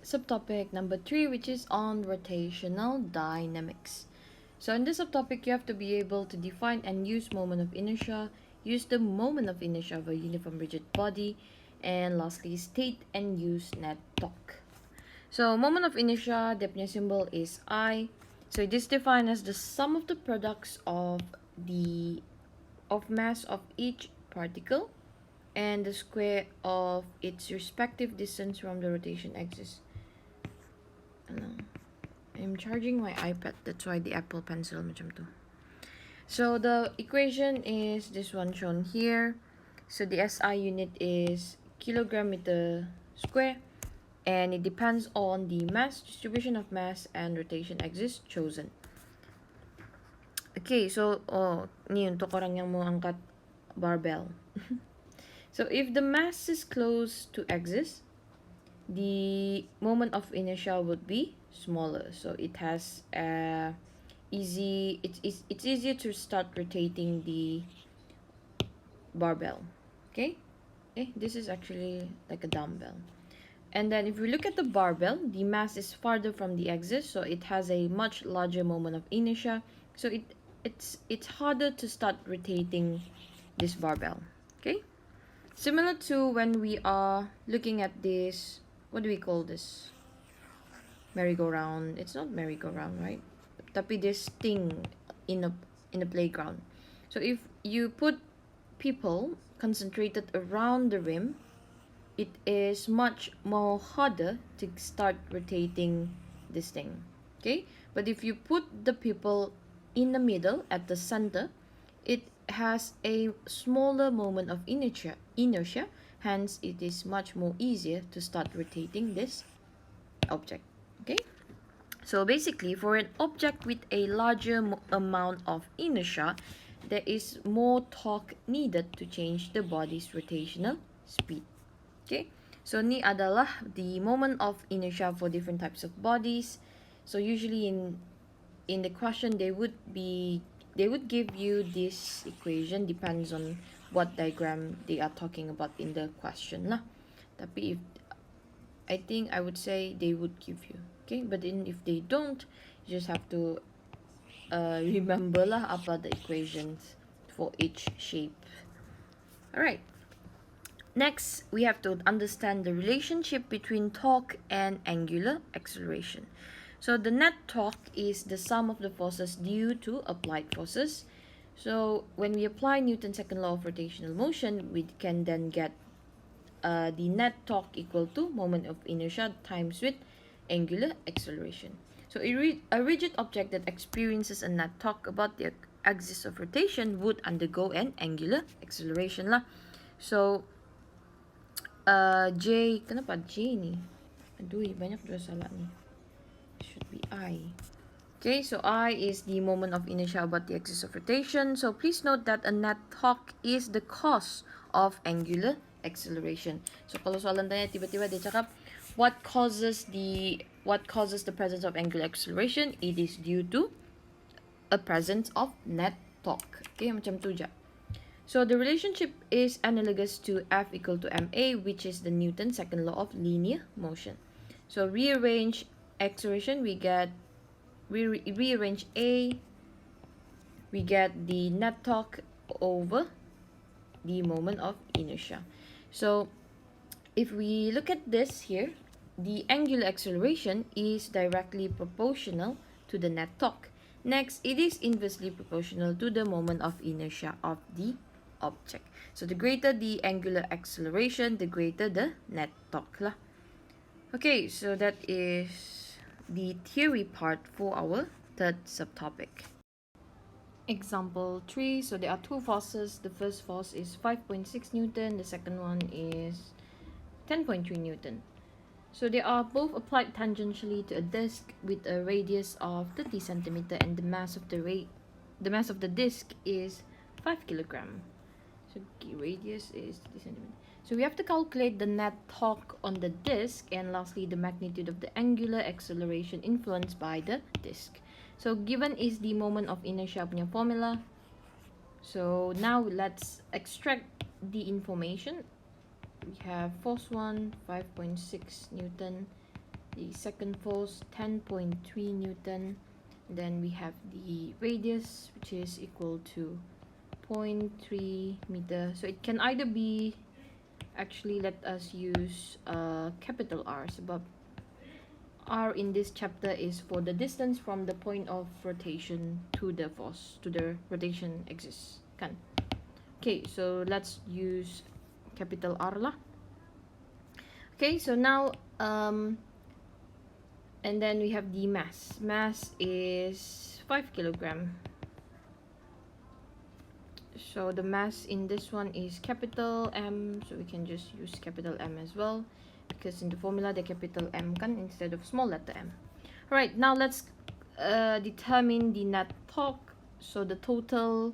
subtopic number 3, which is on rotational dynamics. So in this subtopic, you have to be able to define and use moment of inertia, use the moment of inertia of a uniform rigid body, and lastly, state and use net torque. So moment of inertia, the symbol is I. So it is defined as the sum of the products of mass of each particle and the square of its respective distance from the rotation axis. I'm charging my iPad, that's why the Apple Pencil macam tu. So the equation is this one shown here. So the SI unit is kilogram meter square, and it depends on the mass, distribution of mass, and rotation axis chosen. Okay, so ni untuk orang yang mau angkat barbell. So if the mass is close to axis, the moment of inertia would be smaller. So it has it's easier to start rotating the barbell. Okay, this is actually like a dumbbell. And then if we look at the barbell, the mass is farther from the axis, so it has a much larger moment of inertia. So it's harder to start rotating this barbell. Okay, similar to when we are looking at this, what do we call this? Merry-go-round. It's not merry-go-round, right? Tapi this thing in a playground. So if you put people concentrated around the rim, it is much more harder to start rotating this thing. Okay, but if you put the people in the middle at the center, it has a smaller moment of inertia, hence it is much more easier to start rotating this object. Okay, so basically for an object with a larger amount of inertia, there is more torque needed to change the body's rotational speed. Okay, so ni adalah the moment of inertia for different types of bodies. So usually in the question they would give you this equation, depends on what diagram they are talking about in the question lah. Tapi if I think I would say they would give you. Okay, but then if they don't, you just have to remember lah apa the equations for each shape. Alright, next we have to understand the relationship between torque and angular acceleration. So the net torque is the sum of the forces due to applied forces. So when we apply Newton's second law of rotational motion, we can then get the net torque equal to moment of inertia times with angular acceleration. So a rigid object that experiences a net torque about the axis of rotation would undergo an angular acceleration lah. So J, kenapa J ni? Aduh, banyak dua salah ni. Should be I. Okay, so I is the moment of inertia about the axis of rotation. So please note that a net torque is the cause of angular acceleration. So kalau soalan tanya tiba-tiba dia cakap what causes the presence of angular acceleration, it is due to a presence of net torque. Okay, macam tu je. So the relationship is analogous to F equal to ma, which is the Newton's second law of linear motion. So rearrange acceleration, we rearrange A, we get the net torque over the moment of inertia. So if we look at this here, the angular acceleration is directly proportional to the net torque. Next, it is inversely proportional to the moment of inertia of the object. So the greater the angular acceleration, the greater the net torque lah. Okay, so that is the theory part for our third subtopic. Example 3. So there are two forces. The first force is 5.6 Newton. The second one is 10.3 Newton. So they are both applied tangentially to a disc with a radius of 30 centimeter, and the mass of the disc is 5 kilogram. So the radius is 30 centimeter. So we have to calculate the net torque on the disc, and lastly the magnitude of the angular acceleration influenced by the disc. So given is the moment of inertia punya formula. So now let's extract the information. We have force 1, 5.6 Newton, the second force 10.3 Newton. Then we have the radius, which is equal to 0.3 meter. So it can either be, actually let us use capital R, sebab R in this chapter is for the distance from the point of rotation to the force, to the rotation axis, kan? Okay, so let's use capital R lah. Okay, so now and then we have the mass. Mass is 5 kilogram. So the mass in this one is capital M, so we can just use capital M as well, because in the formula the capital M kan instead of small letter m. Alright, now let's determine the net torque. So the total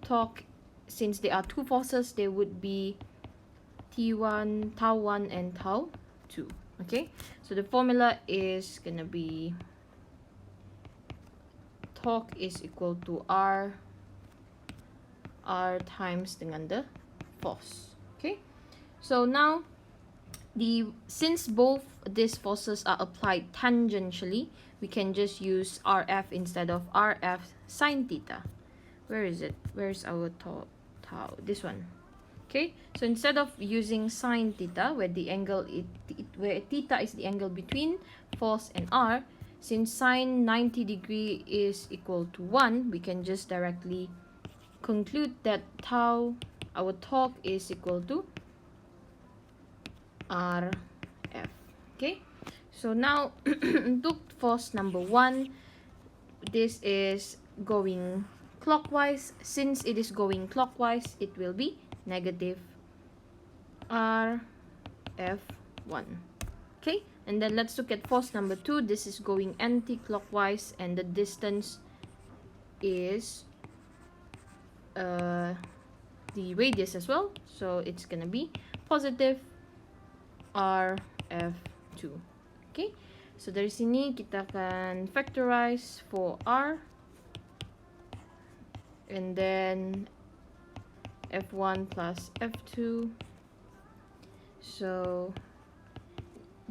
torque, since there are two forces, there would be T1, tau 1 and tau 2. Okay, so the formula is gonna be torque is equal to R times dengan the force. Okay, so now since both these forces are applied tangentially, we can just use RF instead of RF sine theta. Where is it? Where's our tau? This one. Okay, so instead of using sine theta, where the angle where theta is the angle between force and R, since sine 90 degree is equal to 1, we can just directly conclude that our torque is equal to RF. Okay, so now look force number 1. This is going clockwise. Since it is going clockwise, it will be negative RF1. Okay, and then let's look at force number 2. This is going anti-clockwise, and the distance is the radius as well, so it's gonna be positive RF2. Okay, so dari sini kita akan factorize for R, and then F1 plus F2. So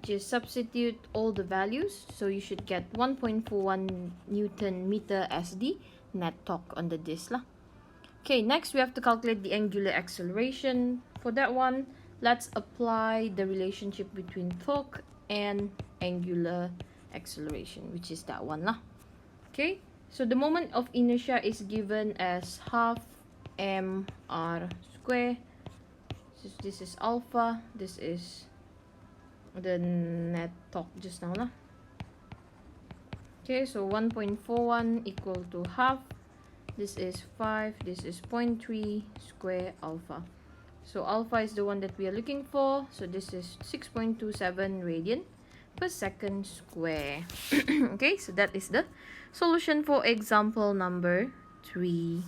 just substitute all the values, so you should get 1.41 Newton meter as the net torque on the disc lah. Okay, next we have to calculate the angular acceleration. For that one, let's apply the relationship between torque and angular acceleration, which is that one lah. Okay, so the moment of inertia is given as half mr square. This is alpha, this is the net torque just now lah. Okay, so 1.41 equal to half. This is 5, this is 0.3 square alpha. So alpha is the one that we are looking for. So this is 6.27 radian per second square. Okay, so that is the solution for example number 3.